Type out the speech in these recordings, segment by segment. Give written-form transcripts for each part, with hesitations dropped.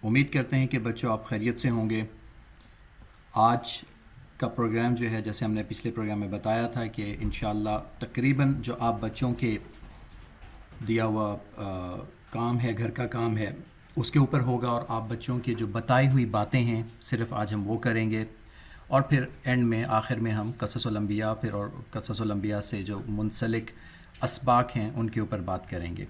امید کرتے ہیں کہ بچوں آپ خیریت سے ہوں گے۔ آج کا پروگرام جو ہے، جیسے ہم نے پچھلے پروگرام میں بتایا تھا کہ انشاءاللہ تقریباً جو آپ بچوں کے دیا ہوا کام ہے، گھر کا کام ہے، اس کے اوپر ہوگا، اور آپ بچوں کی جو بتائی ہوئی باتیں ہیں صرف آج ہم وہ کریں گے، اور پھر اینڈ میں آخر میں ہم قصص الانبیاء پھر اور قصص الانبیاء سے جو منسلک اسباق ہیں ان کے اوپر بات کریں گے۔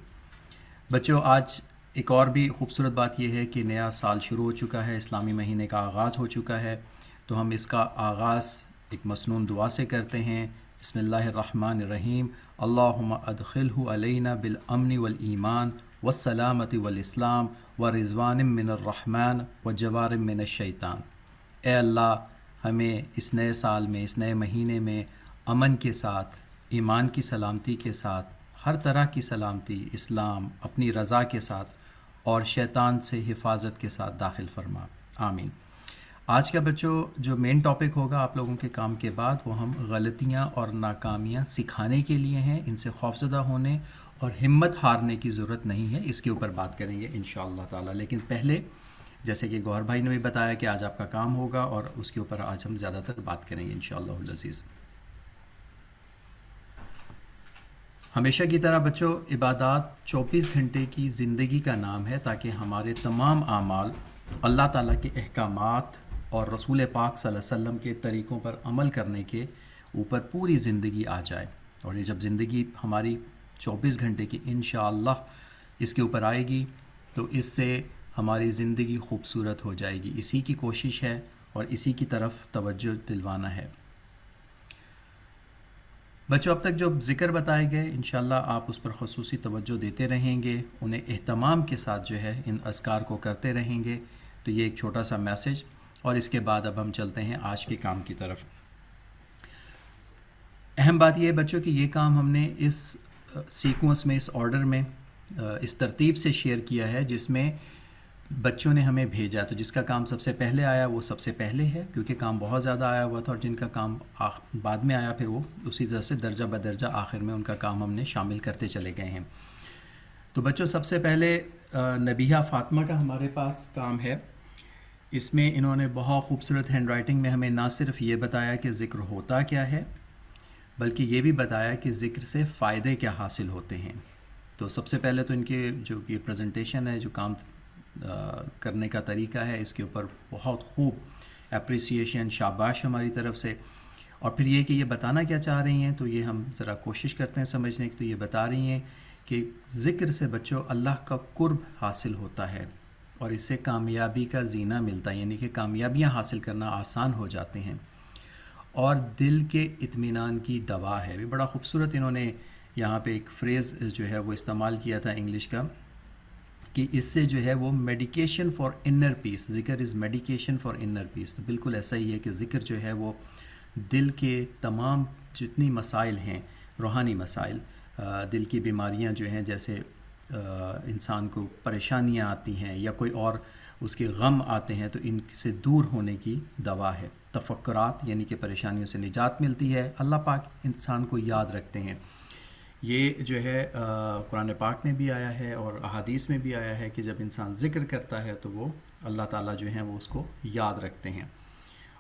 بچوں، آج ایک اور بھی خوبصورت بات یہ ہے کہ نیا سال شروع ہو چکا ہے، اسلامی مہینے کا آغاز ہو چکا ہے، تو ہم اس کا آغاز ایک مسنون دعا سے کرتے ہیں۔ بسم اللہ الرحمن الرحیم، اللہم ادخلہ علینا بالامن والایمان والسلامت والاسلام ورضوان من الرحمن وجوار من الشیطان۔ اے اللہ، ہمیں اس نئے سال میں، اس نئے مہینے میں امن کے ساتھ، ایمان کی سلامتی کے ساتھ، ہر طرح کی سلامتی، اسلام، اپنی رضا کے ساتھ اور شیطان سے حفاظت کے ساتھ داخل فرما، آمین۔ آج کا بچوں جو مین ٹاپک ہوگا آپ لوگوں کے کام کے بعد، وہ ہم غلطیاں اور ناکامیاں سکھانے کے لیے ہیں، ان سے خوفزدہ ہونے اور ہمت ہارنے کی ضرورت نہیں ہے، اس کے اوپر بات کریں گے انشاءاللہ تعالی۔ لیکن پہلے، جیسے کہ گوہر بھائی نے بھی بتایا کہ آج آپ کا کام ہوگا اور اس کے اوپر آج ہم زیادہ تر بات کریں گے انشاءاللہ العزیز۔ ہمیشہ کی طرح بچوں، عبادات 24 گھنٹے کی زندگی کا نام ہے، تاکہ ہمارے تمام اعمال اللہ تعالیٰ کے احکامات اور رسول پاک صلی اللہ علیہ وسلم کے طریقوں پر عمل کرنے کے اوپر پوری زندگی آ جائے۔ اور یہ جب زندگی ہماری 24 گھنٹے کی انشاءاللہ اس کے اوپر آئے گی، تو اس سے ہماری زندگی خوبصورت ہو جائے گی۔ اسی کی کوشش ہے اور اسی کی طرف توجہ دلوانا ہے۔ بچوں، اب تک جو ذکر بتائے گئے انشاءاللہ آپ اس پر خصوصی توجہ دیتے رہیں گے، انہیں اہتمام کے ساتھ جو ہے ان اذکار کو کرتے رہیں گے، تو یہ ایک چھوٹا سا میسج۔ اور اس کے بعد اب ہم چلتے ہیں آج کے کام کی طرف۔ اہم بات یہ ہے بچوں کہ یہ کام ہم نے اس سیکوینس میں، اس آرڈر میں، اس ترتیب سے شیئر کیا ہے جس میں بچوں نے ہمیں بھیجا، تو جس کا کام سب سے پہلے آیا وہ سب سے پہلے ہے، کیونکہ کام بہت زیادہ آیا ہوا تھا، اور جن کا کام بعد میں آیا پھر وہ اسی طرح سے درجہ بدرجہ آخر میں ان کا کام ہم نے شامل کرتے چلے گئے ہیں۔ تو بچوں، سب سے پہلے نبیہ فاطمہ کا ہمارے پاس کام ہے۔ اس میں انہوں نے بہت خوبصورت ہینڈ رائٹنگ میں ہمیں نہ صرف یہ بتایا کہ ذکر ہوتا کیا ہے، بلکہ یہ بھی بتایا کہ ذکر سے فائدے کیا حاصل ہوتے ہیں۔ تو سب سے پہلے تو ان کے جو یہ پریزنٹیشن ہے، جو کام کرنے کا طریقہ ہے، اس کے اوپر بہت خوب اپریسیشن، شاباش ہماری طرف سے۔ اور پھر یہ کہ یہ بتانا کیا چاہ رہی ہیں، تو یہ ہم ذرا کوشش کرتے ہیں سمجھنے کی۔ تو یہ بتا رہی ہیں کہ ذکر سے بچوں اللہ کا قرب حاصل ہوتا ہے، اور اس سے کامیابی کا زینہ ملتا ہے، یعنی کہ کامیابیاں حاصل کرنا آسان ہو جاتے ہیں، اور دل کے اطمینان کی دوا ہے۔ بھی بڑا خوبصورت انہوں نے یہاں پہ ایک فریز جو ہے وہ استعمال کیا تھا انگلش کا، کہ اس سے جو ہے وہ میڈیکیشن فار انر پیس، ذکر از میڈیکیشن فار انر پیس۔ تو بالکل ایسا ہی ہے کہ ذکر جو ہے وہ دل کے تمام جتنی مسائل ہیں، روحانی مسائل، دل کی بیماریاں جو ہیں، جیسے انسان کو پریشانیاں آتی ہیں یا کوئی اور اس کے غم آتے ہیں، تو ان سے دور ہونے کی دوا ہے۔ تفکرات یعنی کہ پریشانیوں سے نجات ملتی ہے، اللہ پاک انسان کو یاد رکھتے ہیں۔ یہ جو ہے قرآن پاک میں بھی آیا ہے اور احادیث میں بھی آیا ہے کہ جب انسان ذکر کرتا ہے تو وہ اللہ تعالیٰ جو ہیں وہ اس کو یاد رکھتے ہیں۔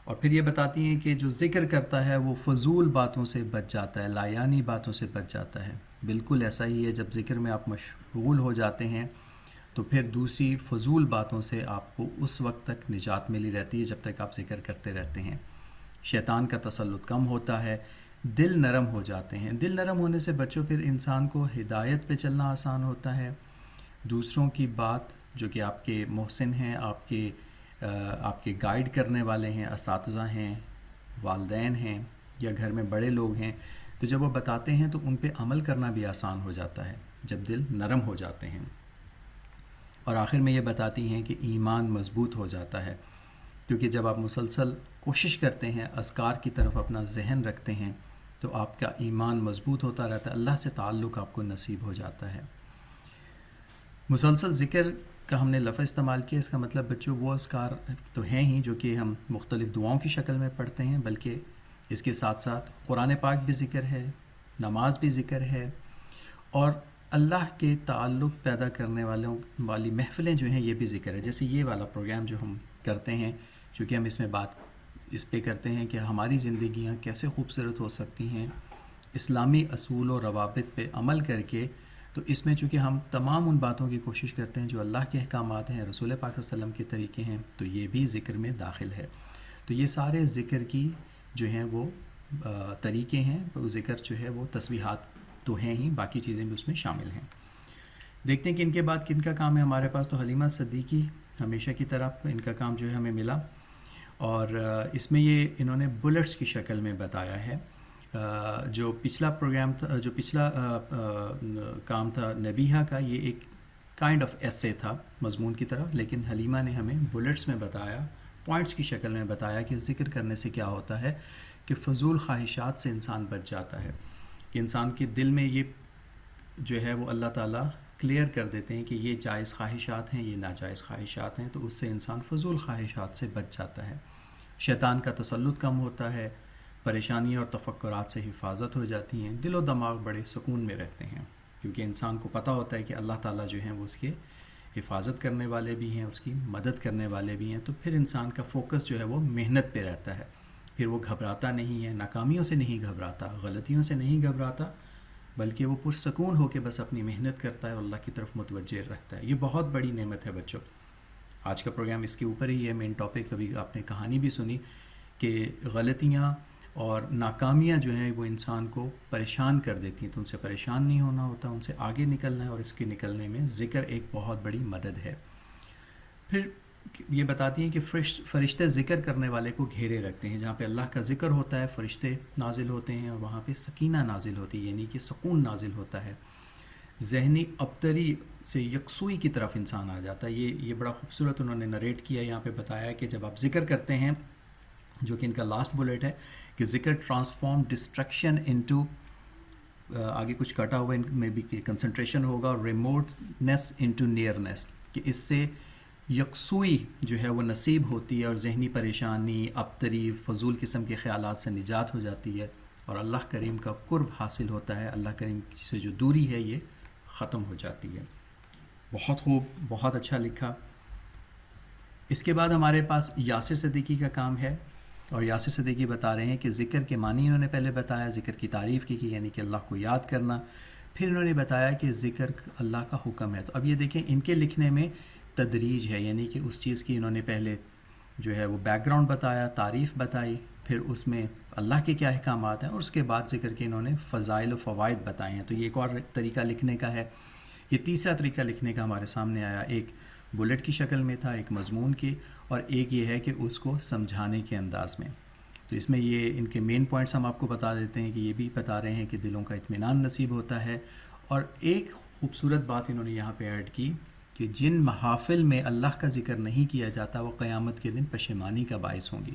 اور پھر یہ بتاتی ہیں کہ جو ذکر کرتا ہے وہ فضول باتوں سے بچ جاتا ہے، لایانی باتوں سے بچ جاتا ہے۔ بالکل ایسا ہی ہے، جب ذکر میں آپ مشغول ہو جاتے ہیں تو پھر دوسری فضول باتوں سے آپ کو اس وقت تک نجات ملی رہتی ہے جب تک آپ ذکر کرتے رہتے ہیں۔ شیطان کا تسلط کم ہوتا ہے، دل نرم ہو جاتے ہیں۔ دل نرم ہونے سے بچوں پھر انسان کو ہدایت پہ چلنا آسان ہوتا ہے، دوسروں کی بات جو کہ آپ کے محسن ہیں، آپ کے گائیڈ کرنے والے ہیں، اساتذہ ہیں، والدین ہیں یا گھر میں بڑے لوگ ہیں، تو جب وہ بتاتے ہیں تو ان پہ عمل کرنا بھی آسان ہو جاتا ہے جب دل نرم ہو جاتے ہیں۔ اور آخر میں یہ بتاتی ہیں کہ ایمان مضبوط ہو جاتا ہے، کیونکہ جب آپ مسلسل کوشش کرتے ہیں، اذکار کی طرف اپنا ذہن رکھتے ہیں، تو آپ کا ایمان مضبوط ہوتا رہتا ہے، اللہ سے تعلق آپ کو نصیب ہو جاتا ہے۔ مسلسل ذکر کا ہم نے لفظ استعمال کیا، اس کا مطلب بچوں وہ اذکار تو ہیں ہی جو کہ ہم مختلف دعاؤں کی شکل میں پڑھتے ہیں، بلکہ اس کے ساتھ ساتھ قرآن پاک بھی ذکر ہے، نماز بھی ذکر ہے، اور اللہ کے تعلق پیدا کرنے والی محفلیں جو ہیں یہ بھی ذکر ہے. جیسے یہ والا پروگرام جو ہم کرتے ہیں، چونکہ ہم اس میں بات اس پہ کرتے ہیں کہ ہماری زندگیاں کیسے خوبصورت ہو سکتی ہیں اسلامی اصول و روابط پہ عمل کر کے، تو اس میں چونکہ ہم تمام ان باتوں کی کوشش کرتے ہیں جو اللہ کے احکامات ہیں، رسول پاک صلی اللہ علیہ وسلم کے طریقے ہیں، تو یہ بھی ذکر میں داخل ہے. تو یہ سارے ذکر کی جو ہیں وہ طریقے ہیں. وہ ذکر جو ہے وہ تسبیحات تو ہیں ہی، باقی چیزیں بھی اس میں شامل ہیں. دیکھتے ہیں کہ ان کے بعد کن کا کام ہے ہمارے پاس. تو حلیمہ صدیقی ہمیشہ کی طرح ان کا کام جو ہے ہمیں ملا، اور اس میں یہ انہوں نے بلٹس کی شکل میں بتایا ہے. جو پچھلا پروگرام تھا، جو پچھلا کام تھا نبیہہ کا، یہ ایک کائنڈ آف ایسے تھا مضمون کی طرح، لیکن حلیمہ نے ہمیں بلٹس میں بتایا، پوائنٹس کی شکل میں بتایا کہ ذکر کرنے سے کیا ہوتا ہے کہ فضول خواہشات سے انسان بچ جاتا ہے. کہ انسان کے دل میں یہ جو ہے وہ اللہ تعالیٰ کلیئر کر دیتے ہیں کہ یہ جائز خواہشات ہیں، یہ ناجائز خواہشات ہیں، تو اس سے انسان فضول خواہشات سے بچ جاتا ہے. شیطان کا تسلط کم ہوتا ہے، پریشانیاں اور تفکرات سے حفاظت ہو جاتی ہیں، دل و دماغ بڑے سکون میں رہتے ہیں، کیونکہ انسان کو پتہ ہوتا ہے کہ اللہ تعالیٰ جو ہیں وہ اس کے حفاظت کرنے والے بھی ہیں، اس کی مدد کرنے والے بھی ہیں. تو پھر انسان کا فوکس جو ہے وہ محنت پہ رہتا ہے، پھر وہ گھبراتا نہیں ہے، ناکامیوں سے نہیں گھبراتا، غلطیوں سے نہیں گھبراتا، بلکہ وہ پرسکون ہو کے بس اپنی محنت کرتا ہے اور اللہ کی طرف متوجہ رہتا ہے. یہ بہت بڑی نعمت ہے بچوں. آج کا پروگرام اس کے اوپر ہی ہے، مین ٹاپک. ابھی آپ نے کہانی بھی سنی کہ غلطیاں اور ناکامیاں جو ہیں وہ انسان کو پریشان کر دیتی ہیں، تو ان سے پریشان نہیں ہونا ہوتا، ان سے آگے نکلنا ہے، اور اس کے نکلنے میں ذکر ایک بہت بڑی مدد ہے. پھر یہ بتاتی ہیں کہ فرشتے ذکر کرنے والے کو گھیرے رکھتے ہیں. جہاں پہ اللہ کا ذکر ہوتا ہے فرشتے نازل ہوتے ہیں، اور وہاں پہ سکینہ نازل ہوتی ہے، یعنی کہ سکون نازل ہوتا ہے. ذہنی ابتری سے یکسوئی کی طرف انسان آ جاتا ہے. یہ بڑا خوبصورت انہوں نے نریٹ کیا، یہاں پہ بتایا کہ جب آپ ذکر کرتے ہیں، جو کہ ان کا لاسٹ بلیٹ ہے کہ ذکر ٹرانسفارم ڈسٹریکشن انٹو، آگے کچھ کٹا ہوا ان میں بھی کہ کنسنٹریشن ہوگا، اور ریموٹنیس انٹو نیئرنیس، کہ اس سے یکسوئی جو ہے وہ نصیب ہوتی ہے، اور ذہنی پریشانی، ابتری، فضول قسم کے خیالات سے نجات ہو جاتی ہے، اور اللہ کریم کا قرب حاصل ہوتا ہے. اللہ کریم سے جو دوری ہے یہ ختم ہو جاتی ہے. بہت خوب، بہت اچھا لکھا. اس کے بعد ہمارے پاس یاسر صدیقی کا کام ہے، اور یاسر صدیقی بتا رہے ہیں کہ ذکر کے معنی انہوں نے پہلے بتایا، ذکر کی تعریف کی یعنی کہ اللہ کو یاد کرنا. پھر انہوں نے بتایا کہ ذکر اللہ کا حکم ہے. تو اب یہ دیکھیں ان کے لکھنے میں تدریج ہے، یعنی کہ اس چیز کی انہوں نے پہلے جو ہے وہ بیک گراؤنڈ بتایا، تعریف بتائی، پھر اس میں اللہ کے کیا احکامات ہیں، اور اس کے بعد ذکر کے انہوں نے فضائل و فوائد بتائے ہیں. تو یہ ایک اور طریقہ لکھنے کا ہے. یہ تیسرا طریقہ لکھنے کا ہمارے سامنے آیا. ایک بلٹ کی شکل میں تھا، ایک مضمون کی، اور ایک یہ ہے کہ اس کو سمجھانے کے انداز میں. تو اس میں یہ ان کے مین پوائنٹس ہم آپ کو بتا دیتے ہیں کہ یہ بھی بتا رہے ہیں کہ دلوں کا اطمینان نصیب ہوتا ہے. اور ایک خوبصورت بات انہوں نے یہاں پہ ایڈ کی کہ جن محافل میں اللہ کا ذکر نہیں کیا جاتا وہ قیامت کے دن پشیمانی کا باعث ہوں گی.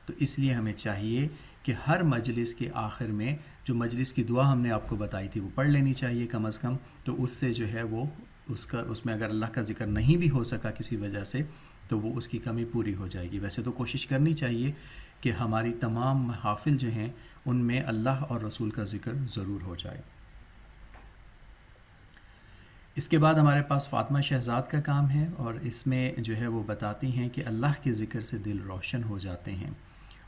تو اس لیے ہمیں چاہیے کہ ہر مجلس کے آخر میں جو مجلس کی دعا ہم نے آپ کو بتائی تھی وہ پڑھ لینی چاہیے کم از کم. تو اس سے جو ہے وہ اس میں اگر اللہ کا ذکر نہیں بھی ہو سکا کسی وجہ سے تو وہ اس کی کمی پوری ہو جائے گی. ویسے تو کوشش کرنی چاہیے کہ ہماری تمام محافل جو ہیں ان میں اللہ اور رسول کا ذکر ضرور ہو جائے. اس کے بعد ہمارے پاس فاطمہ شہزاد کا کام ہے، اور اس میں جو ہے وہ بتاتی ہیں کہ اللہ کے ذکر سے دل روشن ہو جاتے ہیں،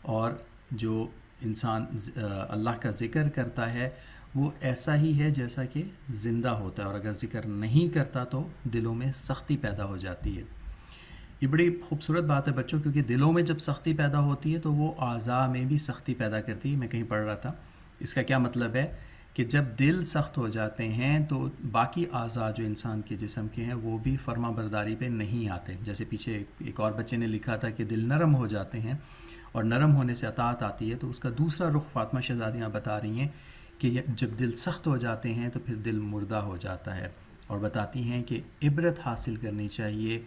اور جو انسان اللہ کا ذکر کرتا ہے وہ ایسا ہی ہے جیسا کہ زندہ ہوتا ہے، اور اگر ذکر نہیں کرتا تو دلوں میں سختی پیدا ہو جاتی ہے. یہ بڑی خوبصورت بات ہے بچوں، کیونکہ دلوں میں جب سختی پیدا ہوتی ہے تو وہ اعضاء میں بھی سختی پیدا کرتی ہے. میں کہیں پڑھ رہا تھا، اس کا کیا مطلب ہے کہ جب دل سخت ہو جاتے ہیں تو باقی اعضاء جو انسان کے جسم کے ہیں وہ بھی فرما برداری پہ نہیں آتے. جیسے پیچھے ایک اور بچے نے لکھا تھا کہ دل نرم ہو جاتے ہیں، اور نرم ہونے سے اطاعت آتی ہے. تو اس کا دوسرا رخ فاطمہ شہزادیاں بتا رہی ہیں کہ جب دل سخت ہو جاتے ہیں تو پھر دل مردہ ہو جاتا ہے، اور بتاتی ہیں کہ عبرت حاصل کرنی چاہیے،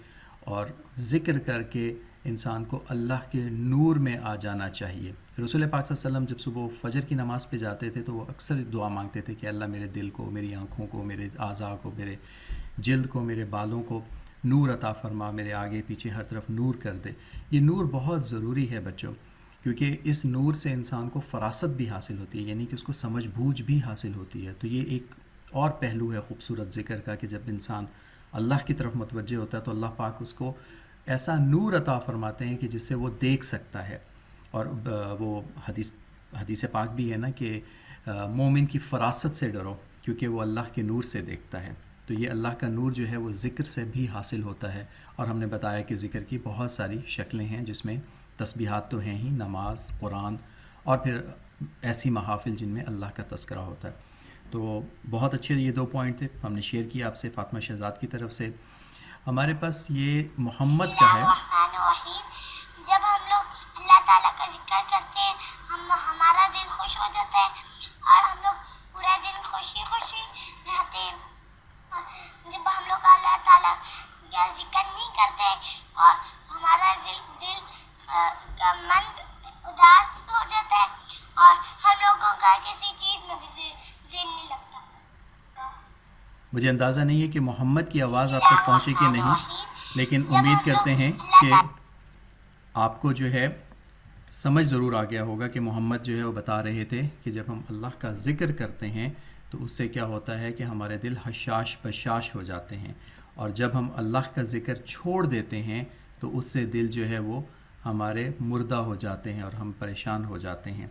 اور ذکر کر کے انسان کو اللہ کے نور میں آ جانا چاہیے. رسول پاک صلی اللہ علیہ وسلم جب صبح فجر کی نماز پہ جاتے تھے تو وہ اکثر دعا مانگتے تھے کہ اللہ میرے دل کو، میری آنکھوں کو، میرے اعضاء کو، میرے جلد کو، میرے بالوں کو نور عطا فرما، میرے آگے پیچھے ہر طرف نور کر دے. یہ نور بہت ضروری ہے بچوں، کیونکہ اس نور سے انسان کو فراست بھی حاصل ہوتی ہے، یعنی کہ اس کو سمجھ بوجھ بھی حاصل ہوتی ہے. تو یہ ایک اور پہلو ہے خوبصورت ذکر کا کہ جب انسان اللہ کی طرف متوجہ ہوتا ہے تو اللہ پاک اس کو ایسا نور عطا فرماتے ہیں کہ جس سے وہ دیکھ سکتا ہے. اور وہ حدیث پاک بھی ہے نا کہ مومن کی فراست سے ڈرو کیونکہ وہ اللہ کے نور سے دیکھتا ہے. تو یہ اللہ کا نور جو ہے وہ ذکر سے بھی حاصل ہوتا ہے. اور ہم نے بتایا کہ ذکر کی بہت ساری شکلیں ہیں جس میں تسبیحات تو ہیں ہی، نماز، قرآن، اور پھر ایسی محافل جن میں اللہ کا تذکرہ ہوتا ہے. تو بہت اچھے یہ 2 پوائنٹ تھے ہم نے شیئر کیا آپ سے فاطمہ شہزاد کی طرف سے. ہمارے پاس یہ محمد کا ہے. جب ہم لوگ اللہ تعالیٰ کا ذکر کرتے ہیں ہمارا دل خوش ہو جاتا ہے اور ہم لوگ پورا دن خوشی خوشی رہتے ہیں. جب ہم لوگ اللہ تعالیٰ کا ذکر نہیں کرتے اور ہمارا دل کا من اداس ہو جاتا ہے اور ہم لوگوں کا کسی چیز میں بھی دل نہیں لگتا. مجھے اندازہ نہیں ہے کہ محمد کی آواز آپ تک پہنچے کہ نہیں، لیکن امید کرتے ہیں کہ آپ کو جو ہے سمجھ ضرور آ گیا ہوگا کہ محمد جو ہے وہ بتا رہے تھے کہ جب ہم اللہ کا ذکر کرتے ہیں تو اس سے کیا ہوتا ہے کہ ہمارے دل حشاش بشاش ہو جاتے ہیں، اور جب ہم اللہ کا ذکر چھوڑ دیتے ہیں تو اس سے دل جو ہے وہ ہمارے مردہ ہو جاتے ہیں اور ہم پریشان ہو جاتے ہیں.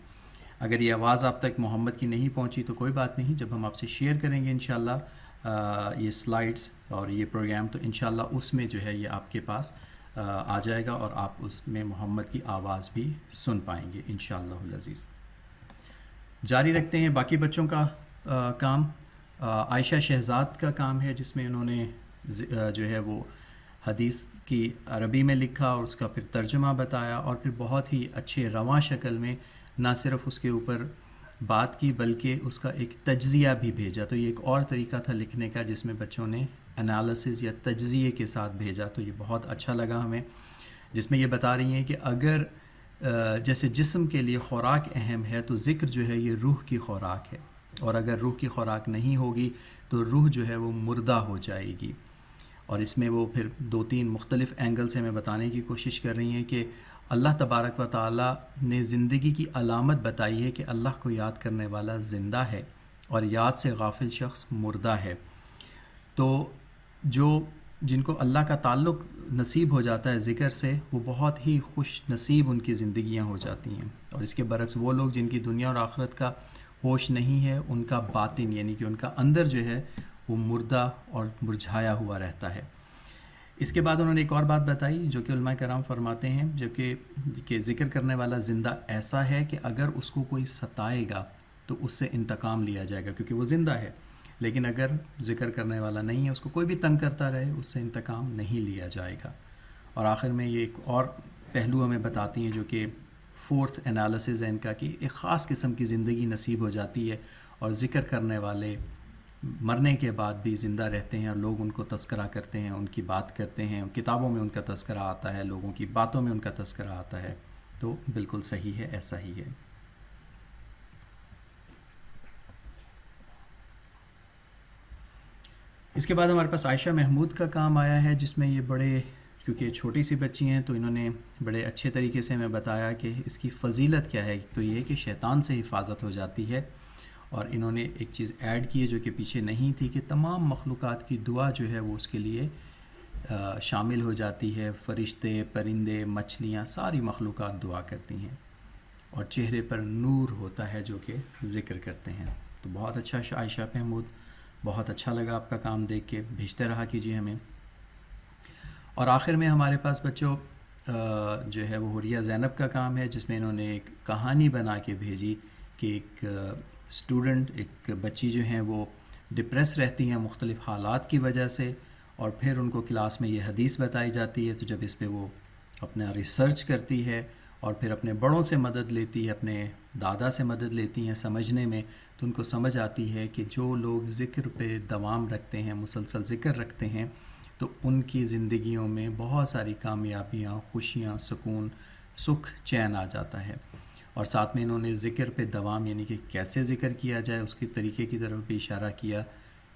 اگر یہ آواز آپ تک محمد کی نہیں پہنچی تو کوئی بات نہیں، جب ہم آپ سے شیئر کریں گے انشاءاللہ یہ سلائڈز اور یہ پروگرام تو انشاءاللہ اس میں جو ہے یہ آپ کے پاس آ جائے گا اور آپ اس میں محمد کی آواز بھی سن پائیں گے انشاءاللہ العزیز. جاری رکھتے ہیں باقی بچوں کا کام. عائشہ شہزاد کا کام ہے جس میں انہوں نے جو ہے وہ حدیث کی عربی میں لکھا اور اس کا پھر ترجمہ بتایا اور پھر بہت ہی اچھے رواں شکل میں نہ صرف اس کے اوپر بات کی بلکہ اس کا ایک تجزیہ بھی بھیجا. تو یہ ایک اور طریقہ تھا لکھنے کا جس میں بچوں نے انالیسز یا تجزیے کے ساتھ بھیجا. تو یہ بہت اچھا لگا ہمیں، جس میں یہ بتا رہی ہیں کہ اگر جیسے جسم کے لیے خوراک اہم ہے تو ذکر جو ہے یہ روح کی خوراک ہے، اور اگر روح کی خوراک نہیں ہوگی تو روح جو ہے وہ مردہ ہو جائے گی. اور اس میں وہ پھر 2-3 مختلف اینگل سے ہمیں بتانے کی کوشش کر رہی ہیں کہ اللہ تبارک و تعالیٰ نے زندگی کی علامت بتائی ہے کہ اللہ کو یاد کرنے والا زندہ ہے اور یاد سے غافل شخص مردہ ہے. تو جن کو اللہ کا تعلق نصیب ہو جاتا ہے ذکر سے وہ بہت ہی خوش نصیب ان کی زندگیاں ہو جاتی ہیں، اور اس کے برعکس وہ لوگ جن کی دنیا اور آخرت کا ہوش نہیں ہے ان کا باطن یعنی کہ ان کا اندر جو ہے وہ مردہ اور مرجھایا ہوا رہتا ہے. اس کے بعد انہوں نے ایک اور بات بتائی جو کہ علماء کرام فرماتے ہیں جو کہ ذکر کرنے والا زندہ ایسا ہے کہ اگر اس کو کوئی ستائے گا تو اس سے انتقام لیا جائے گا کیونکہ وہ زندہ ہے، لیکن اگر ذکر کرنے والا نہیں ہے اس کو کوئی بھی تنگ کرتا رہے اس سے انتقام نہیں لیا جائے گا. اور آخر میں یہ ایک اور پہلو ہمیں بتاتی ہیں جو کہ 4th انالیسز ہے ان کا کہ ایک خاص قسم کی زندگی نصیب ہو جاتی ہے اور ذکر کرنے والے مرنے کے بعد بھی زندہ رہتے ہیں اور لوگ ان کو تذکرہ کرتے ہیں، ان کی بات کرتے ہیں، کتابوں میں ان کا تذکرہ آتا ہے، لوگوں کی باتوں میں ان کا تذکرہ آتا ہے. تو بالکل صحیح ہے، ایسا ہی ہے. اس کے بعد ہمارے پاس عائشہ محمود کا کام آیا ہے جس میں یہ بڑے کیونکہ چھوٹی سی بچی ہیں تو انہوں نے بڑے اچھے طریقے سے ہمیں بتایا کہ اس کی فضیلت کیا ہے. تو یہ ہے کہ شیطان سے حفاظت ہو جاتی ہے، اور انہوں نے ایک چیز ایڈ کی ہے جو کہ پیچھے نہیں تھی کہ تمام مخلوقات کی دعا جو ہے وہ اس کے لیے شامل ہو جاتی ہے. فرشتے، پرندے، مچھلیاں، ساری مخلوقات دعا کرتی ہیں اور چہرے پر نور ہوتا ہے جو کہ ذکر کرتے ہیں. تو بہت اچھا عائشہ محمود، بہت اچھا لگا آپ کا کام دیکھ کے، بھیجتے رہا کیجیے ہمیں. اور آخر میں ہمارے پاس بچوں جو ہے وہ حوریہ زینب کا کام ہے جس میں انہوں نے ایک کہانی بنا کے بھیجی کہ ایک اسٹوڈنٹ، ایک بچی جو ہیں وہ ڈپریس رہتی ہیں مختلف حالات کی وجہ سے، اور پھر ان کو کلاس میں یہ حدیث بتائی جاتی ہے. تو جب اس پہ وہ اپنا ریسرچ کرتی ہے اور پھر اپنے بڑوں سے مدد لیتی ہے، اپنے دادا سے مدد لیتی ہیں سمجھنے میں، تو ان کو سمجھ آتی ہے کہ جو لوگ ذکر پہ دوام رکھتے ہیں، مسلسل ذکر رکھتے ہیں، تو ان کی زندگیوں میں بہت ساری کامیابیاں، خوشیاں، سکون، سکھ، چین آ جاتا ہے. اور ساتھ میں انہوں نے ذکر پہ دوام یعنی کہ کیسے ذکر کیا جائے اس کے طریقے کی طرف بھی اشارہ کیا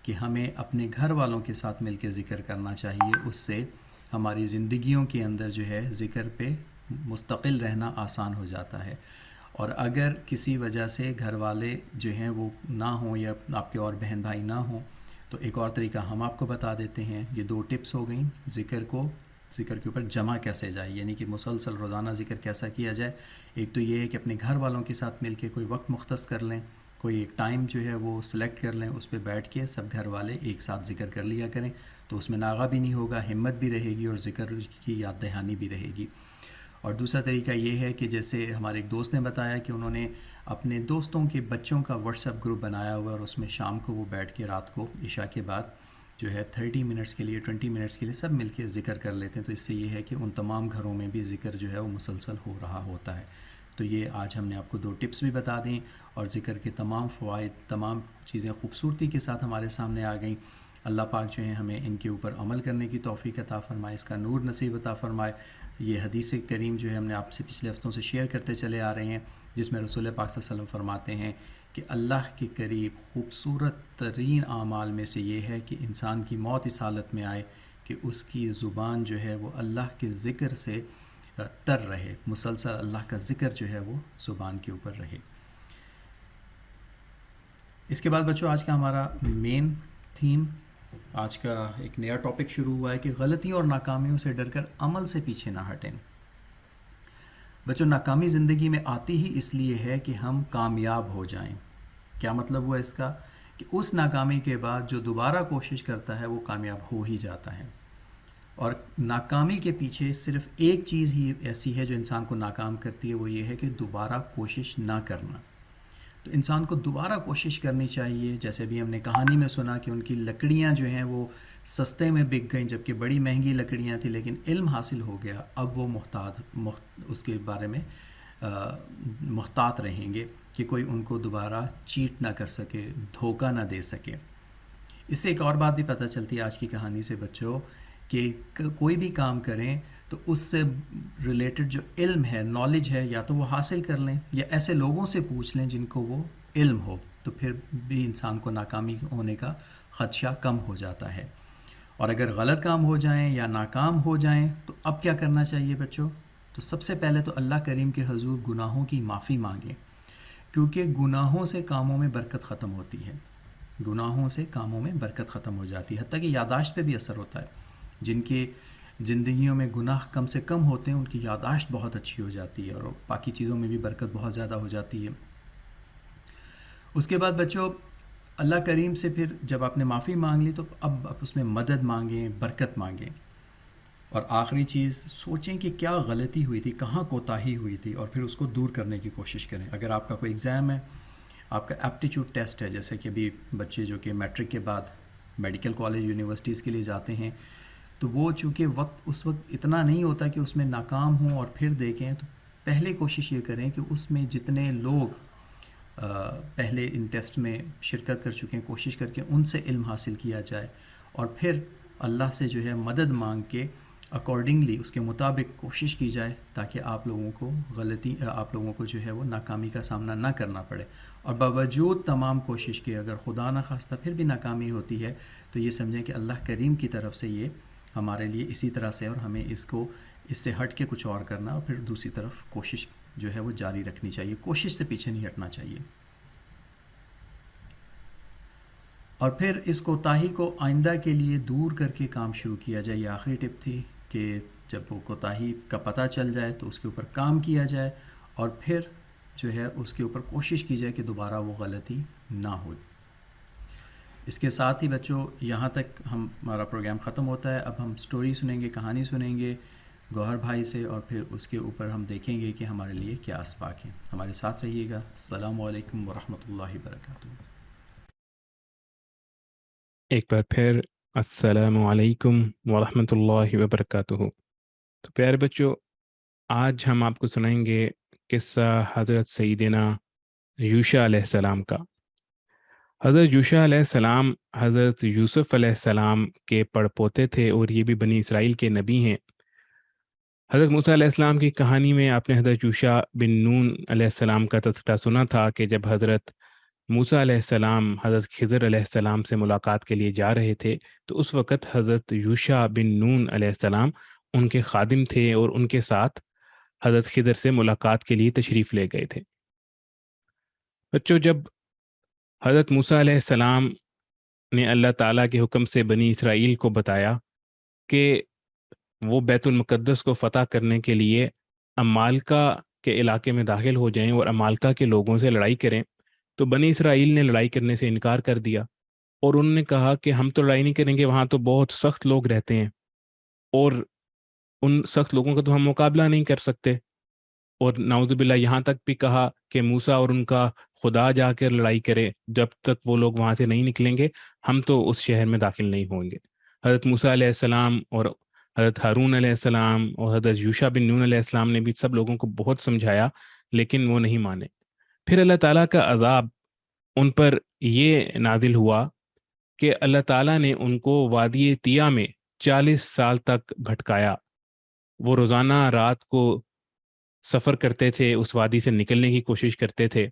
کہ ہمیں اپنے گھر والوں کے ساتھ مل کے ذکر کرنا چاہیے. اس سے ہماری زندگیوں کے اندر جو ہے ذکر پہ مستقل رہنا آسان ہو جاتا ہے. اور اگر کسی وجہ سے گھر والے جو ہیں وہ نہ ہوں یا آپ کے اور بہن بھائی نہ ہوں تو ایک اور طریقہ ہم آپ کو بتا دیتے ہیں. یہ 2 ٹپس ہو گئیں. ذکر کے اوپر جمع کیسے جائے، یعنی کہ مسلسل روزانہ ذکر کیسا کیا جائے. ایک تو یہ ہے کہ اپنے گھر والوں کے ساتھ مل کے کوئی وقت مختص کر لیں، کوئی ایک ٹائم جو ہے وہ سلیکٹ کر لیں، اس پہ بیٹھ کے سب گھر والے ایک ساتھ ذکر کر لیا کریں. تو اس میں ناغہ بھی نہیں ہوگا، ہمت بھی رہے گی اور ذکر کی یاد دہانی بھی رہے گی. اور دوسرا طریقہ یہ ہے کہ جیسے ہمارے ایک دوست نے بتایا کہ انہوں نے اپنے دوستوں کے بچوں کا واٹس ایپ گروپ بنایا ہوا ہے، اور اس میں شام کو وہ بیٹھ کے رات کو عشاء کے بعد جو ہے 30 منٹس کے لیے 20 منٹس کے لیے سب مل کے ذکر کر لیتے ہیں. تو اس سے یہ ہے کہ ان تمام گھروں میں بھی ذکر جو ہے وہ مسلسل ہو رہا ہوتا ہے. تو یہ آج ہم نے آپ کو 2 ٹپس بھی بتا دیں، اور ذکر کے تمام فوائد، تمام چیزیں خوبصورتی کے ساتھ ہمارے سامنے آ گئیں. اللہ پاک جو ہے ہمیں ان کے اوپر عمل کرنے کی توفیق عطا فرمائے، اس کا نور نصیب عطا فرمائے. یہ حدیث کریم جو ہے ہم نے آپ سے پچھلے ہفتوں سے شیئر کرتے چلے آ رہے ہیں، جس میں رسول پاک صلی اللہ علیہ وسلم فرماتے ہیں کہ اللہ کے قریب خوبصورت ترین اعمال میں سے یہ ہے کہ انسان کی موت اس حالت میں آئے کہ اس کی زبان جو ہے وہ اللہ کے ذکر سے تر رہے، مسلسل اللہ کا ذکر جو ہے وہ زبان کے اوپر رہے. اس کے بعد بچوں آج کا ہمارا مین تھیم، آج کا ایک نیا ٹاپک شروع ہوا ہے کہ غلطیوں اور ناکامیوں سے ڈر کر عمل سے پیچھے نہ ہٹیں. بچوں ناکامی زندگی میں آتی ہی اس لیے ہے کہ ہم کامیاب ہو جائیں. کیا مطلب ہوا اس کا؟ کہ اس ناکامی کے بعد جو دوبارہ کوشش کرتا ہے وہ کامیاب ہو ہی جاتا ہے. اور ناکامی کے پیچھے صرف ایک چیز ہی ایسی ہے جو انسان کو ناکام کرتی ہے، وہ یہ ہے کہ دوبارہ کوشش نہ کرنا. تو انسان کو دوبارہ کوشش کرنی چاہیے. جیسے بھی ہم نے کہانی میں سنا کہ ان کی لکڑیاں جو ہیں وہ سستے میں بک گئیں، جبکہ بڑی مہنگی لکڑیاں تھیں، لیکن علم حاصل ہو گیا. اب وہ اس کے بارے میں محتاط رہیں گے کہ کوئی ان کو دوبارہ چیٹ نہ کر سکے، دھوکہ نہ دے سکے. اس سے ایک اور بات بھی پتہ چلتی ہے آج کی کہانی سے بچوں، کہ کوئی بھی کام کریں تو اس سے ریلیٹڈ جو علم ہے، نالج ہے، یا تو وہ حاصل کر لیں یا ایسے لوگوں سے پوچھ لیں جن کو وہ علم ہو. تو پھر بھی انسان کو ناکامی ہونے کا خدشہ کم ہو جاتا ہے. اور اگر غلط کام ہو جائیں یا ناکام ہو جائیں تو اب کیا کرنا چاہیے بچوں؟ تو سب سے پہلے تو اللہ کریم کے حضور گناہوں کی معافی مانگیں، کیونکہ گناہوں سے کاموں میں برکت ختم ہوتی ہے. گناہوں سے کاموں میں برکت ختم ہو جاتی ہے، حتیٰ کہ یادداشت پہ بھی اثر ہوتا ہے. جن کے زندگیوں میں گناہ کم سے کم ہوتے ہیں ان کی یادداشت بہت اچھی ہو جاتی ہے، اور باقی چیزوں میں بھی برکت بہت زیادہ ہو جاتی ہے. اس کے بعد بچوں اللہ کریم سے پھر جب آپ نے معافی مانگ لی تو اب آپ اس میں مدد مانگیں، برکت مانگیں. اور آخری چیز، سوچیں کہ کیا غلطی ہوئی تھی، کہاں کوتاہی ہوئی تھی، اور پھر اس کو دور کرنے کی کوشش کریں. اگر آپ کا کوئی ایگزام ہے، آپ کا ایپٹیچیوڈ ٹیسٹ ہے، جیسے کہ ابھی بچے جو کہ میٹرک کے بعد میڈیکل کالج یونیورسٹیز کے لیے جاتے ہیں، تو وہ چونکہ اس وقت اتنا نہیں ہوتا کہ اس میں ناکام ہوں اور پھر دیکھیں، تو پہلے کوشش یہ کریں کہ اس میں جتنے لوگ پہلے ان ٹیسٹ میں شرکت کر چکے ہیں کوشش کر کے ان سے علم حاصل کیا جائے، اور پھر اللہ سے جو ہے مدد مانگ کے اکارڈنگلی اس کے مطابق کوشش کی جائے، تاکہ آپ لوگوں کو جو ہے وہ ناکامی کا سامنا نہ کرنا پڑے. اور باوجود تمام کوشش کے اگر خدا نہ خواستہ پھر بھی ناکامی ہوتی ہے تو یہ سمجھیں کہ اللہ کریم کی طرف سے یہ ہمارے لیے اسی طرح سے، اور ہمیں اس سے ہٹ کے کچھ اور کرنا، اور پھر دوسری طرف کوشش جو ہے وہ جاری رکھنی چاہیے. کوشش سے پیچھے نہیں ہٹنا چاہیے. اور پھر اس کوتاہی کو آئندہ کے لیے دور کر کے کام شروع کیا جائے. یہ آخری ٹپ تھی کہ جب وہ کوتاہی کا پتہ چل جائے تو اس کے اوپر کام کیا جائے، اور پھر جو ہے اس کے اوپر کوشش کی جائے کہ دوبارہ وہ غلطی نہ ہو. اس کے ساتھ ہی بچوں یہاں تک ہمارا پروگرام ختم ہوتا ہے. اب ہم سٹوری سنیں گے، کہانی سنیں گے گوہر بھائی سے، اور پھر اس کے اوپر ہم دیکھیں گے کہ ہمارے لیے کیا اسباق ہیں. ہمارے ساتھ رہیے گا. السلام علیکم ورحمۃ اللہ وبرکاتہ. ایک بار پھر السلام علیکم ورحمۃ اللہ وبرکاتہ. تو پیارے بچوں، آج ہم آپ کو سنائیں گے قصہ حضرت سیدنا یوشع علیہ السلام کا. حضرت یوشع علیہ السلام حضرت یوسف علیہ السلام کے پڑپوتے تھے، اور یہ بھی بنی اسرائیل کے نبی ہیں. حضرت موسیٰ علیہ السلام کی کہانی میں آپ نے حضرت یوشع بن نون علیہ السلام کا تذکرہ سنا تھا کہ جب حضرت موسیٰ علیہ السلام حضرت خضر علیہ السلام سے ملاقات کے لیے جا رہے تھے، تو اس وقت حضرت یوشع بن نون علیہ السلام ان کے خادم تھے، اور ان کے ساتھ حضرت خضر سے ملاقات کے لیے تشریف لے گئے تھے. بچوں جب حضرت موسیٰ علیہ السلام نے اللہ تعالیٰ کے حکم سے بنی اسرائیل کو بتایا کہ وہ بیت المقدس کو فتح کرنے کے لیے امالکا کے علاقے میں داخل ہو جائیں اور امالکا کے لوگوں سے لڑائی کریں، تو بنی اسرائیل نے لڑائی کرنے سے انکار کر دیا اور انہوں نے کہا کہ ہم تو لڑائی نہیں کریں گے، وہاں تو بہت سخت لوگ رہتے ہیں اور ان سخت لوگوں کا تو ہم مقابلہ نہیں کر سکتے، اور نعوذ باللہ یہاں تک بھی کہا کہ موسیٰ اور ان کا خدا جا کر لڑائی کرے، جب تک وہ لوگ وہاں سے نہیں نکلیں گے ہم تو اس شہر میں داخل نہیں ہوں گے۔ حضرت موسیٰ علیہ السلام اور حضرت ہارون علیہ السلام اور حضرت یوشع بن نون علیہ السلام نے بھی سب لوگوں کو بہت سمجھایا لیکن وہ نہیں مانے۔ پھر اللہ تعالیٰ کا عذاب ان پر یہ نازل ہوا کہ اللہ تعالیٰ نے ان کو وادی طیہ میں 40 سال تک بھٹکایا۔ وہ روزانہ رات کو سفر کرتے تھے، اس وادی سے نکلنے کی کوشش کرتے تھے،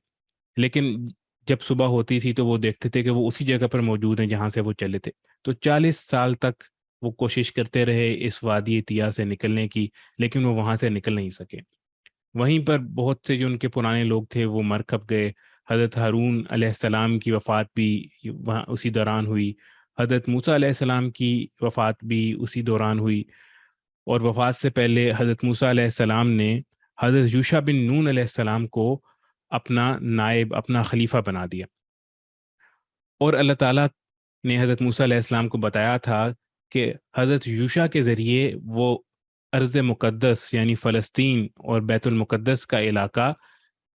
لیکن جب صبح ہوتی تھی تو وہ دیکھتے تھے کہ وہ اسی جگہ پر موجود ہیں جہاں سے وہ چلے تھے۔ تو 40 سال تک وہ کوشش کرتے رہے اس وادی طیہ سے نکلنے کی، لیکن وہ وہاں سے نکل نہیں سکے۔ وہیں پر بہت سے جو ان کے پرانے لوگ تھے وہ مر کھپ گئے۔ حضرت ہارون علیہ السلام کی وفات بھی وہاں اسی دوران ہوئی، حضرت موسیٰ علیہ السلام کی وفات بھی اسی دوران ہوئی، اور وفات سے پہلے حضرت موسیٰ علیہ السلام نے حضرت یوشع بن نون علیہ السلام کو اپنا نائب، اپنا خلیفہ بنا دیا، اور اللہ تعالیٰ نے حضرت موسیٰ علیہ السلام کو بتایا تھا کہ حضرت یوشع کے ذریعے وہ ارض مقدس یعنی فلسطین اور بیت المقدس کا علاقہ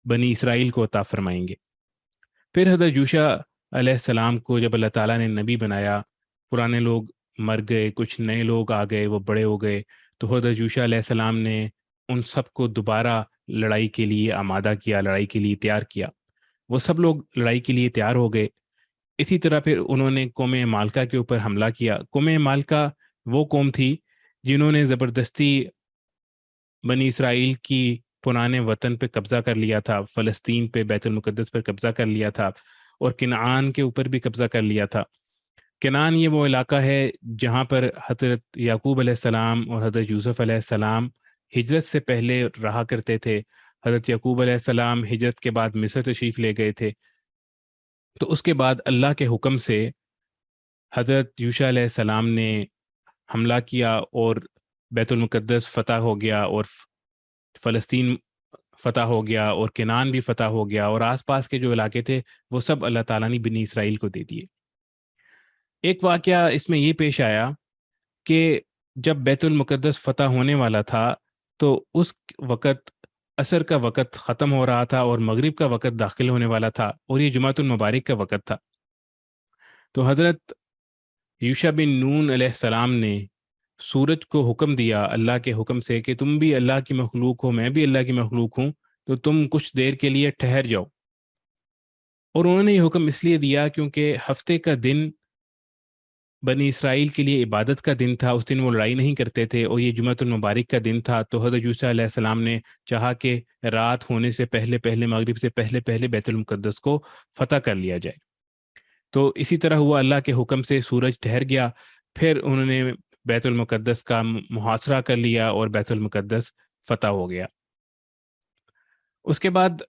بنی اسرائیل کو عطا فرمائیں گے۔ پھر حضرت یوشع علیہ السلام کو جب اللہ تعالیٰ نے نبی بنایا، پرانے لوگ مر گئے، کچھ نئے لوگ آ گئے، وہ بڑے ہو گئے، تو حضرت یوشع علیہ السلام نے ان سب کو دوبارہ لڑائی کے لیے آمادہ کیا، لڑائی کے لیے تیار کیا۔ وہ سب لوگ لڑائی کے لیے تیار ہو گئے۔ اسی طرح پھر انہوں نے قوم مالکا کے اوپر حملہ کیا۔ قوم مالکا وہ قوم تھی جنہوں نے زبردستی بنی اسرائیل کی پرانے وطن پہ قبضہ کر لیا تھا، فلسطین پہ، بیت المقدس پر قبضہ کر لیا تھا، اور کنعان کے اوپر بھی قبضہ کر لیا تھا۔ کنعان یہ وہ علاقہ ہے جہاں پر حضرت یعقوب علیہ السلام اور حضرت یوسف علیہ السلام ہجرت سے پہلے رہا کرتے تھے۔ حضرت یعقوب علیہ السلام ہجرت کے بعد مصر تشریف لے گئے تھے، تو اس کے بعد اللہ کے حکم سے حضرت یوشع علیہ السلام نے حملہ کیا اور بیت المقدس فتح ہو گیا، اور فلسطین فتح ہو گیا، اور کنعان بھی فتح ہو گیا، اور آس پاس کے جو علاقے تھے وہ سب اللہ تعالیٰ نے بنی اسرائیل کو دے دیے۔ ایک واقعہ اس میں یہ پیش آیا کہ جب بیت المقدس فتح ہونے والا تھا تو اس وقت عصر کا وقت ختم ہو رہا تھا اور مغرب کا وقت داخل ہونے والا تھا، اور یہ جمعۃ المبارک کا وقت تھا۔ تو حضرت یوشع بن نون علیہ السلام نے سورج کو حکم دیا اللہ کے حکم سے کہ تم بھی اللہ کی مخلوق ہو، میں بھی اللہ کی مخلوق ہوں، تو تم کچھ دیر کے لیے ٹھہر جاؤ۔ اور انہوں نے یہ حکم اس لیے دیا کیونکہ ہفتے کا دن بنی اسرائیل کے لیے عبادت کا دن تھا، اس دن وہ لڑائی نہیں کرتے تھے، اور یہ جمعۃ المبارک کا دن تھا، تو حضرت یوشع علیہ السلام نے چاہا کہ رات ہونے سے پہلے مغرب سے پہلے بیت المقدس کو فتح کر لیا جائے۔ تو اسی طرح ہوا، اللہ کے حکم سے سورج ٹھہر گیا، پھر انہوں نے بیت المقدس کا محاصرہ کر لیا اور بیت المقدس فتح ہو گیا۔ اس کے بعد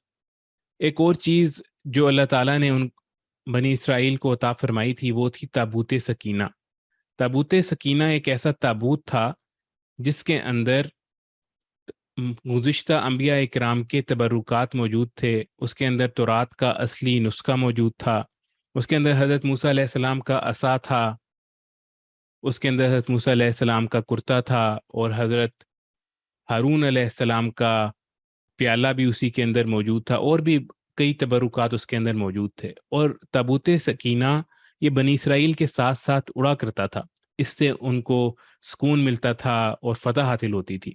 ایک اور چیز جو اللہ تعالیٰ نے ان بنی اسرائیل کو عطا فرمائی تھی وہ تھی تابوت سکینہ۔ تابوت سکینہ ایک ایسا تابوت تھا جس کے اندر گزشتہ انبیاء اکرام کے تبرکات موجود تھے، اس کے اندر تورات کا اصلی نسخہ موجود تھا، اس کے اندر حضرت موسیٰ علیہ السلام کا عصا تھا، اس کے اندر حضرت موسیٰ علیہ السلام کا کرتا تھا، اور حضرت ہارون علیہ السلام کا پیالہ بھی اسی کے اندر موجود تھا، اور بھی کئی تبرکات اس کے اندر موجود تھے۔ اور تابوت سکینہ یہ بنی اسرائیل کے ساتھ ساتھ اڑا کرتا تھا، اس سے ان کو سکون ملتا تھا اور فتح حاصل ہوتی تھی۔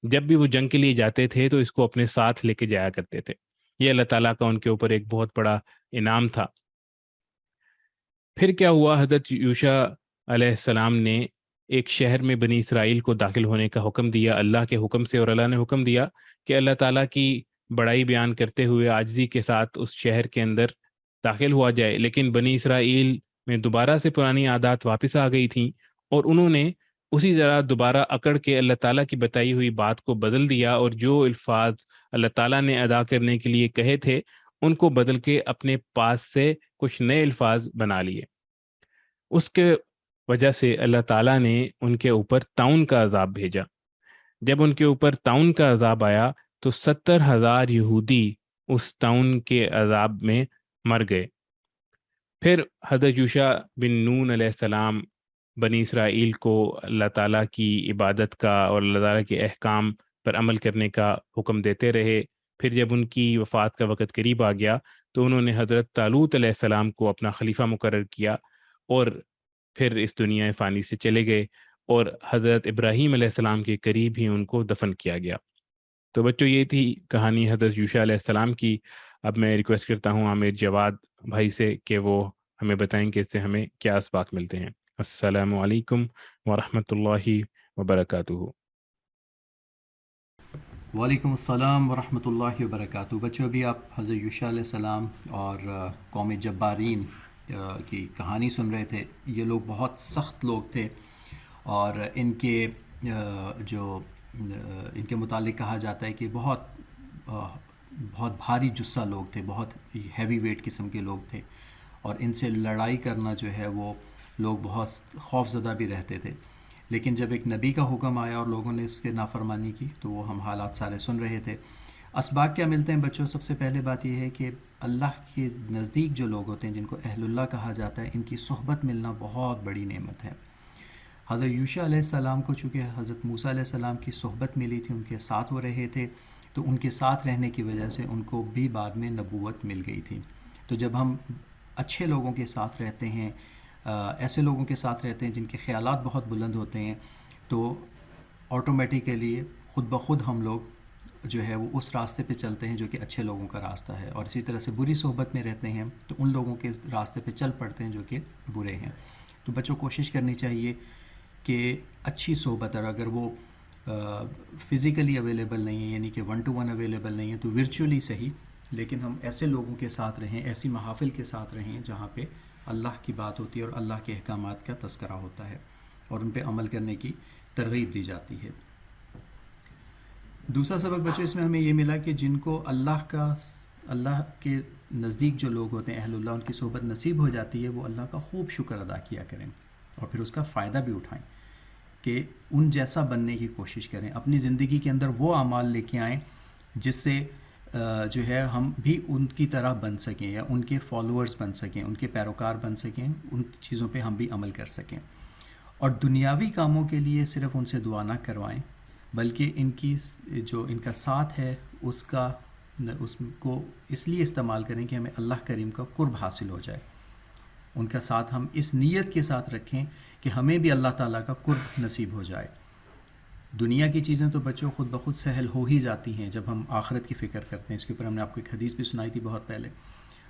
جب بھی وہ جنگ کے لیے جاتے تھے تو اس کو اپنے ساتھ لے کے جایا کرتے تھے۔ یہ اللہ تعالیٰ کا ان کے اوپر ایک بہت بڑا انعام تھا۔ پھر کیا ہوا، حضرت یوشع علیہ السلام نے ایک شہر میں بنی اسرائیل کو داخل ہونے کا حکم دیا اللہ کے حکم سے، اور اللہ نے حکم دیا کہ اللہ تعالیٰ کی بڑائی بیان کرتے ہوئے عاجزی کے ساتھ اس شہر کے اندر داخل ہوا جائے۔ لیکن بنی اسرائیل میں دوبارہ سے پرانی عادات واپس آ گئی تھیں، اور انہوں نے اسی طرح دوبارہ اکڑ کے اللہ تعالیٰ کی بتائی ہوئی بات کو بدل دیا، اور جو الفاظ اللہ تعالیٰ نے ادا کرنے کے لیے کہے تھے ان کو بدل کے اپنے پاس سے کچھ نئے الفاظ بنا لیے. اس کے وجہ سے اللہ تعالیٰ نے ان کے اوپر طاعون کا عذاب بھیجا. جب ان کے اوپر طاعون کا عذاب آیا تو 70,000 یہودی اس طاعون کے عذاب میں مر گئے. پھر حضرت یوشع بن نون علیہ السلام بنی اسرائیل کو اللہ تعالیٰ کی عبادت کا اور اللہ تعالیٰ کے احکام پر عمل کرنے کا حکم دیتے رہے. پھر جب ان کی وفات کا وقت قریب آ گیا تو انہوں نے حضرت طالوت علیہ السلام کو اپنا خلیفہ مقرر کیا اور پھر اس دنیا فانی سے چلے گئے، اور حضرت ابراہیم علیہ السلام کے قریب ہی ان کو دفن کیا گیا. تو بچوں یہ تھی کہانی حضرت یوشع علیہ السلام کی. اب میں ریکویسٹ کرتا ہوں عامر جواد بھائی سے کہ وہ ہمیں بتائیں کہ اس سے ہمیں کیا اسباق ملتے ہیں. السلام علیکم ورحمۃ اللہ وبرکاتہ. وعلیکم السلام ورحمۃ اللہ وبرکاتہ. بچوں ابھی آپ حضرت یوشع علیہ السلام اور قوم جبارین کی کہانی سن رہے تھے. یہ لوگ بہت سخت لوگ تھے اور ان کے ان کے متعلق کہا جاتا ہے کہ بہت بھاری جثہ لوگ تھے، بہت ہیوی ویٹ قسم کے لوگ تھے، اور ان سے لڑائی کرنا جو ہے وہ لوگ بہت خوف زدہ بھی رہتے تھے. لیکن جب ایک نبی کا حکم آیا اور لوگوں نے اس کے نافرمانی کی تو وہ ہم حالات سارے سن رہے تھے. اسباق کیا ملتے ہیں بچوں؟ سب سے پہلے بات یہ ہے کہ اللہ کے نزدیک جو لوگ ہوتے ہیں جن کو اہل اللہ کہا جاتا ہے، ان کی صحبت ملنا بہت بڑی نعمت ہے. حضرت یوشع علیہ السلام کو چونکہ حضرت موسیٰ علیہ السلام کی صحبت ملی تھی، ان کے ساتھ وہ رہے تھے، تو ان کے ساتھ رہنے کی وجہ سے ان کو بھی بعد میں نبوت مل گئی تھی. تو جب ہم اچھے لوگوں کے ساتھ رہتے ہیں، ایسے لوگوں کے ساتھ رہتے ہیں جن کے خیالات بہت بلند ہوتے ہیں، تو آٹومیٹیکلی خود بخود ہم لوگ جو ہے وہ اس راستے پہ چلتے ہیں جو کہ اچھے لوگوں کا راستہ ہے، اور اسی طرح سے بری صحبت میں رہتے ہیں تو ان لوگوں کے راستے پہ چل پڑتے ہیں جو کہ برے ہیں. تو بچوں کوشش کرنی چاہیے کہ اچھی صحبت، اور اگر وہ فزیکلی اویلیبل نہیں ہے، یعنی کہ 1 to 1 اویلیبل نہیں ہے، تو ورچولی صحیح، لیکن ہم ایسے لوگوں کے ساتھ رہیں، ایسی محافل کے ساتھ رہیں جہاں پہ اللہ کی بات ہوتی ہے اور اللہ کے احکامات کا تذکرہ ہوتا ہے اور ان پہ عمل کرنے کی ترغیب دی جاتی ہے. دوسرا سبق بچوں اس میں ہمیں یہ ملا کہ جن کو اللہ کے نزدیک جو لوگ ہوتے ہیں اہل اللہ، ان کی صحبت نصیب ہو جاتی ہے، وہ اللہ کا خوب شکر ادا کیا کریں اور پھر اس کا فائدہ بھی اٹھائیں، کہ ان جیسا بننے کی کوشش کریں. اپنی زندگی کے اندر وہ اعمال لے کے آئیں جس سے جو ہے ہم بھی ان کی طرح بن سکیں، یا ان کے فالوورز بن سکیں، ان کے پیروکار بن سکیں، ان چیزوں پہ ہم بھی عمل کر سکیں. اور دنیاوی کاموں کے لیے صرف ان سے دعا نہ کروائیں، بلکہ ان کی جو ان کا ساتھ ہے اس کو اس لیے استعمال کریں کہ ہمیں اللہ کریم کا قرب حاصل ہو جائے. ان کا ساتھ ہم اس نیت کے ساتھ رکھیں کہ ہمیں بھی اللہ تعالیٰ کا قرب نصیب ہو جائے. دنیا کی چیزیں تو بچوں خود بخود سہل ہو ہی جاتی ہیں جب ہم آخرت کی فکر کرتے ہیں. اس کے اوپر ہم نے آپ کو ایک حدیث بھی سنائی تھی بہت پہلے.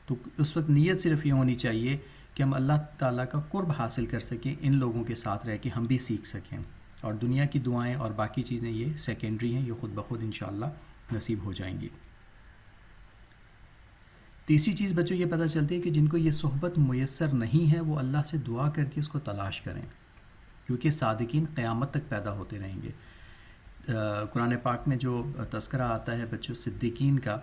تو اس وقت نیت صرف یہ ہونی چاہیے کہ ہم اللہ تعالیٰ کا قرب حاصل کر سکیں، ان لوگوں کے ساتھ رہ کے ہم بھی سیکھ سکیں، اور دنیا کی دعائیں اور باقی چیزیں یہ سیکنڈری ہیں، یہ خود بخود انشاءاللہ نصیب ہو جائیں گی. تیسری چیز بچوں یہ پتہ چلتی ہے کہ جن کو یہ صحبت میسر نہیں ہے وہ اللہ سے دعا کر کے اس کو تلاش کریں، کیونکہ صادقین قیامت تک پیدا ہوتے رہیں گے. قرآن پاک میں جو تذکرہ آتا ہے بچوں صدیقین کا،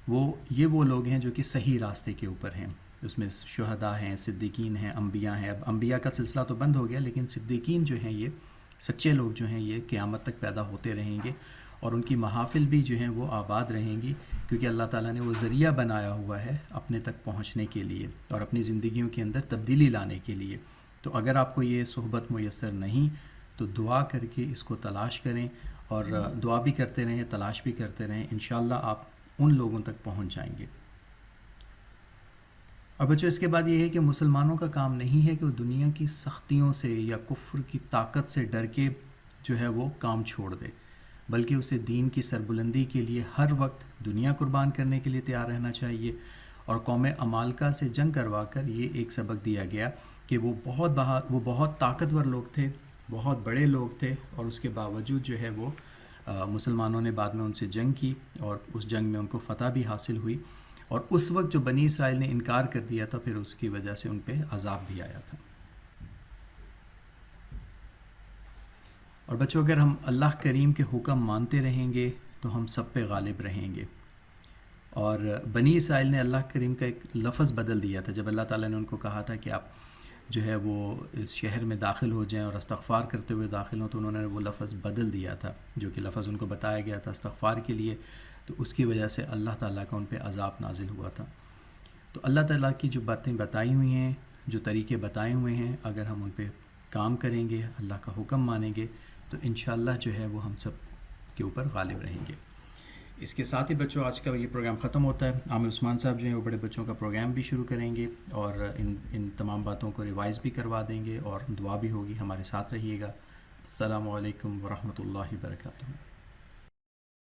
وہ لوگ ہیں جو کہ صحیح راستے کے اوپر ہیں. اس میں شہداء ہیں، صدیقین ہیں، انبیاء ہیں. اب انبیاء کا سلسلہ تو بند ہو گیا، لیکن صدیقین جو ہیں، یہ سچے لوگ جو ہیں، یہ قیامت تک پیدا ہوتے رہیں گے، اور ان کی محافل بھی جو ہیں وہ آباد رہیں گی، کیونکہ اللہ تعالیٰ نے وہ ذریعہ بنایا ہوا ہے اپنے تک پہنچنے کے لیے اور اپنی زندگیوں کے اندر تبدیلی لانے کے لیے. تو اگر آپ کو یہ صحبت میسر نہیں تو دعا کر کے اس کو تلاش کریں، اور دعا بھی کرتے رہیں، تلاش بھی کرتے رہیں، انشاءاللہ آپ ان لوگوں تک پہنچ جائیں گے. اور بچوں اس کے بعد یہ ہے کہ مسلمانوں کا کام نہیں ہے کہ وہ دنیا کی سختیوں سے یا کفر کی طاقت سے ڈر کے جو ہے وہ کام چھوڑ دے، بلکہ اسے دین کی سربلندی کے لیے ہر وقت دنیا قربان کرنے کے لیے تیار رہنا چاہیے. اور قوم عمالقہ سے جنگ کروا کر یہ ایک سبق دیا گیا کہ وہ بہت طاقتور لوگ تھے، بہت بڑے لوگ تھے، اور اس کے باوجود جو ہے وہ مسلمانوں نے بعد میں ان سے جنگ کی، اور اس جنگ میں ان کو فتح بھی حاصل ہوئی. اور اس وقت جو بنی اسرائیل نے انکار کر دیا تھا، پھر اس کی وجہ سے ان پہ عذاب بھی آیا تھا. اور بچوں اگر ہم اللہ کریم کے حکم مانتے رہیں گے تو ہم سب پہ غالب رہیں گے، اور بنی اسرائیل نے اللہ کریم کا ایک لفظ بدل دیا تھا جب اللہ تعالیٰ نے ان کو کہا تھا کہ آپ جو ہے وہ اس شہر میں داخل ہو جائیں اور استغفار کرتے ہوئے داخل ہوں، تو انہوں نے وہ لفظ بدل دیا تھا جو کہ لفظ ان کو بتایا گیا تھا استغفار کے لیے، تو اس کی وجہ سے اللہ تعالیٰ کا ان پہ عذاب نازل ہوا تھا۔ تو اللہ تعالیٰ کی جو باتیں بتائی ہوئی ہیں، جو طریقے بتائے ہوئے ہیں، اگر ہم ان پہ کام کریں گے، اللہ کا حکم مانیں گے، تو انشاءاللہ جو ہے وہ ہم سب کے اوپر غالب رہیں گے۔ اس کے ساتھ ہی بچوں آج کا یہ پروگرام ختم ہوتا ہے۔ عامر عثمان صاحب جو ہیں وہ بڑے بچوں کا پروگرام بھی شروع کریں گے اور ان تمام باتوں کو ریوائز بھی کروا دیں گے اور دعا بھی ہوگی۔ ہمارے ساتھ رہیے گا۔ السلام علیکم ورحمۃ اللہ وبرکاتہ۔